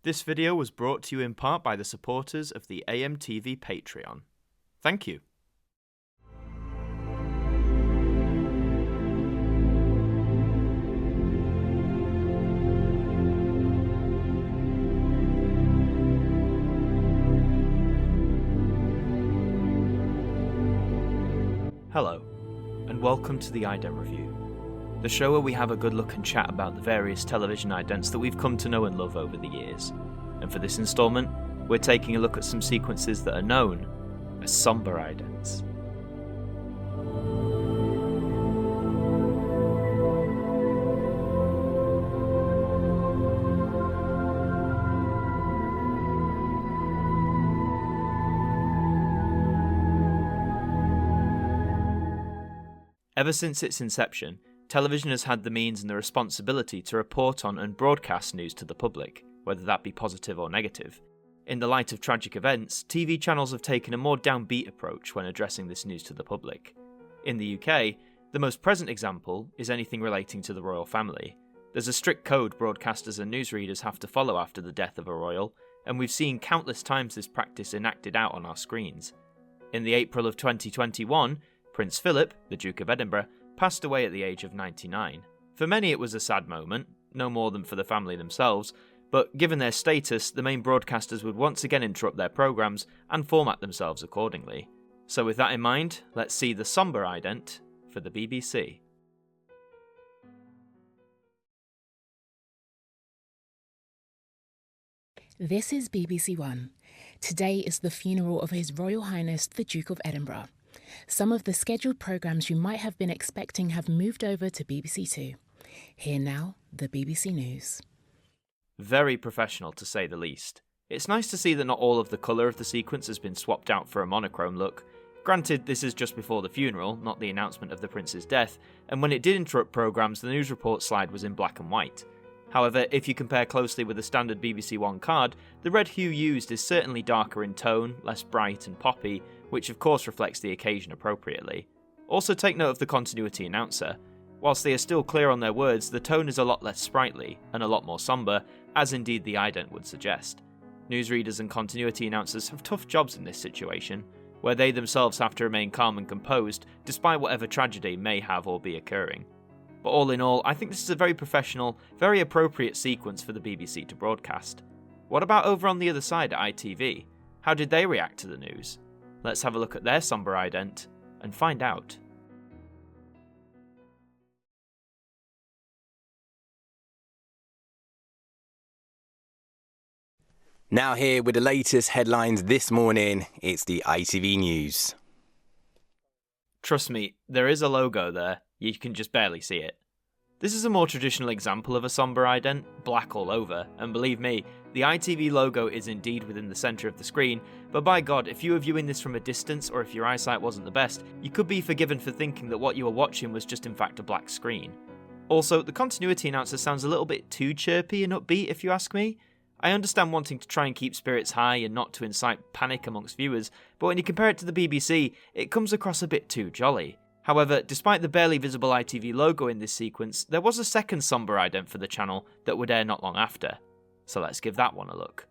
This video was brought to you in part by the supporters of the AMTV Patreon. Thank you. Hello, and welcome to the Ident Review, the show where we have a good look and chat about the various television idents that we've come to know and love over the years. And for this instalment, we're taking a look at some sequences that are known as Sombre Idents. Ever since its inception, television has had the means and the responsibility to report on and broadcast news to the public, whether that be positive or negative. In the light of tragic events, TV channels have taken a more downbeat approach when addressing this news to the public. In the UK, the most present example is anything relating to the royal family. There's a strict code broadcasters and newsreaders have to follow after the death of a royal, and we've seen countless times this practice enacted out on our screens. In the April of 2021, Prince Philip, the Duke of Edinburgh, passed away at the age of 99. For many it was a sad moment, no more than for the family themselves, but given their status, the main broadcasters would once again interrupt their programmes and format themselves accordingly. So with that in mind, let's see the Sombre Ident for the BBC. This is BBC One. Today is the funeral of His Royal Highness the Duke of Edinburgh. Some of the scheduled programmes you might have been expecting have moved over to BBC Two. Here now, the BBC News. Very professional to say the least. It's nice to see that not all of the colour of the sequence has been swapped out for a monochrome look. Granted, this is just before the funeral, not the announcement of the Prince's death, and when it did interrupt programmes, the news report slide was in black and white. However, if you compare closely with the standard BBC One card, the red hue used is certainly darker in tone, less bright and poppy, which of course reflects the occasion appropriately. Also take note of the continuity announcer. Whilst they are still clear on their words, the tone is a lot less sprightly, and a lot more sombre, as indeed the ident would suggest. Newsreaders and continuity announcers have tough jobs in this situation, where they themselves have to remain calm and composed, despite whatever tragedy may have or be occurring. But all in all, I think this is a very professional, very appropriate sequence for the BBC to broadcast. What about over on the other side at ITV? How did they react to the news? Let's have a look at their Sombre Ident and find out. Now here with the latest headlines this morning, it's the ITV News. Trust me, there is a logo there, you can just barely see it. This is a more traditional example of a Sombre Ident, black all over, and believe me, the ITV logo is indeed within the centre of the screen, but by God, if you were viewing this from a distance or if your eyesight wasn't the best, you could be forgiven for thinking that what you were watching was just in fact a black screen. Also, the continuity announcer sounds a little bit too chirpy and upbeat if you ask me. I understand wanting to try and keep spirits high and not to incite panic amongst viewers, but when you compare it to the BBC, it comes across a bit too jolly. However, despite the barely visible ITV logo in this sequence, there was a second Sombre Ident for the channel that would air not long after. So let's give that one a look.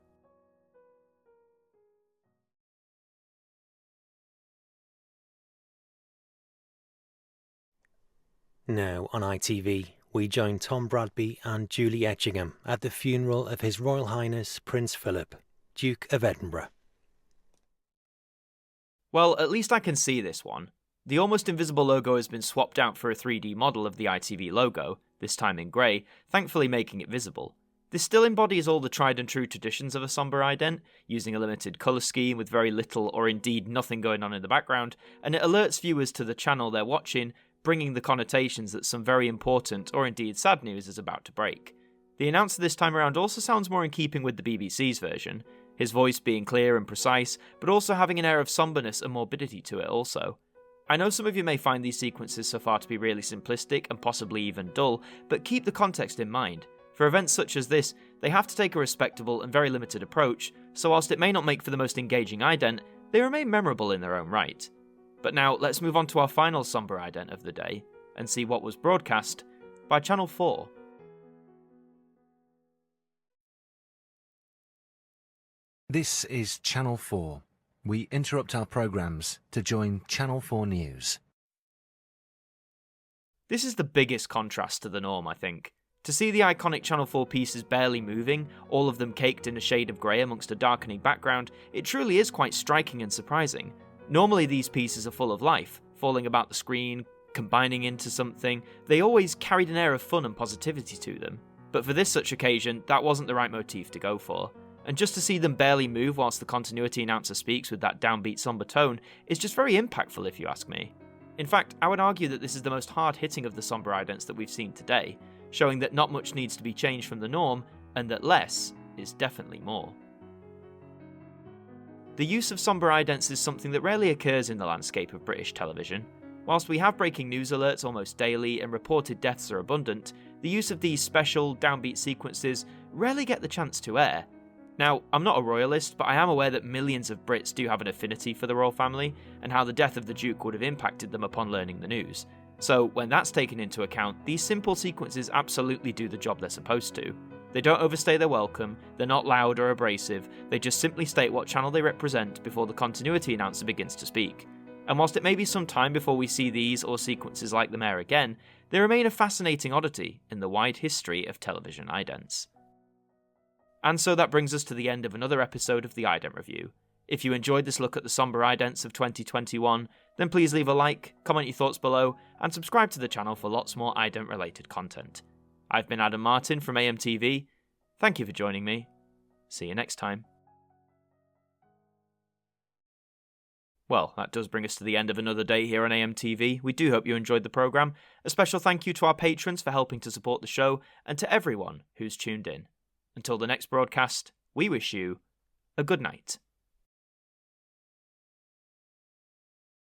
Now on ITV, we join Tom Bradby and Julie Etchingham at the funeral of His Royal Highness Prince Philip, Duke of Edinburgh. Well, at least I can see this one. The almost invisible logo has been swapped out for a 3D model of the ITV logo, this time in grey, thankfully making it visible. This still embodies all the tried and true traditions of a Sombre Ident, using a limited colour scheme with very little or indeed nothing going on in the background, and it alerts viewers to the channel they're watching, bringing the connotations that some very important or indeed sad news is about to break. The announcer this time around also sounds more in keeping with the BBC's version, his voice being clear and precise, but also having an air of sombreness and morbidity to it also. I know some of you may find these sequences so far to be really simplistic and possibly even dull, but keep the context in mind. For events such as this, they have to take a respectable and very limited approach, so whilst it may not make for the most engaging ident, they remain memorable in their own right. But now let's move on to our final Sombre Ident of the day, and see what was broadcast by Channel 4. This is Channel 4. We interrupt our programmes to join Channel 4 News. This is the biggest contrast to the norm, I think. To see the iconic Channel 4 pieces barely moving, all of them caked in a shade of grey amongst a darkening background, it truly is quite striking and surprising. Normally these pieces are full of life, falling about the screen, combining into something. They always carried an air of fun and positivity to them. But for this such occasion, that wasn't the right motif to go for. And just to see them barely move whilst the continuity announcer speaks with that downbeat sombre tone is just very impactful if you ask me. In fact, I would argue that this is the most hard-hitting of the Sombre Idents that we've seen today, showing that not much needs to be changed from the norm, and that less is definitely more. The use of Sombre Idents is something that rarely occurs in the landscape of British television. Whilst we have breaking news alerts almost daily and reported deaths are abundant, the use of these special, downbeat sequences rarely get the chance to air. Now, I'm not a royalist, but I am aware that millions of Brits do have an affinity for the royal family, and how the death of the Duke would have impacted them upon learning the news. So, when that's taken into account, these simple sequences absolutely do the job they're supposed to. They don't overstay their welcome, they're not loud or abrasive, they just simply state what channel they represent before the continuity announcer begins to speak. And whilst it may be some time before we see these or sequences like them air again, they remain a fascinating oddity in the wide history of television idents. And so that brings us to the end of another episode of the Ident Review. If you enjoyed this look at the Sombre Idents of 2021, then please leave a like, comment your thoughts below, and subscribe to the channel for lots more ident-related content. I've been Adam Martyn from AMTV. Thank you for joining me. See you next time. Well, that does bring us to the end of another day here on AMTV. We do hope you enjoyed the programme. A special thank you to our patrons for helping to support the show, and to everyone who's tuned in. Until the next broadcast, we wish you a good night.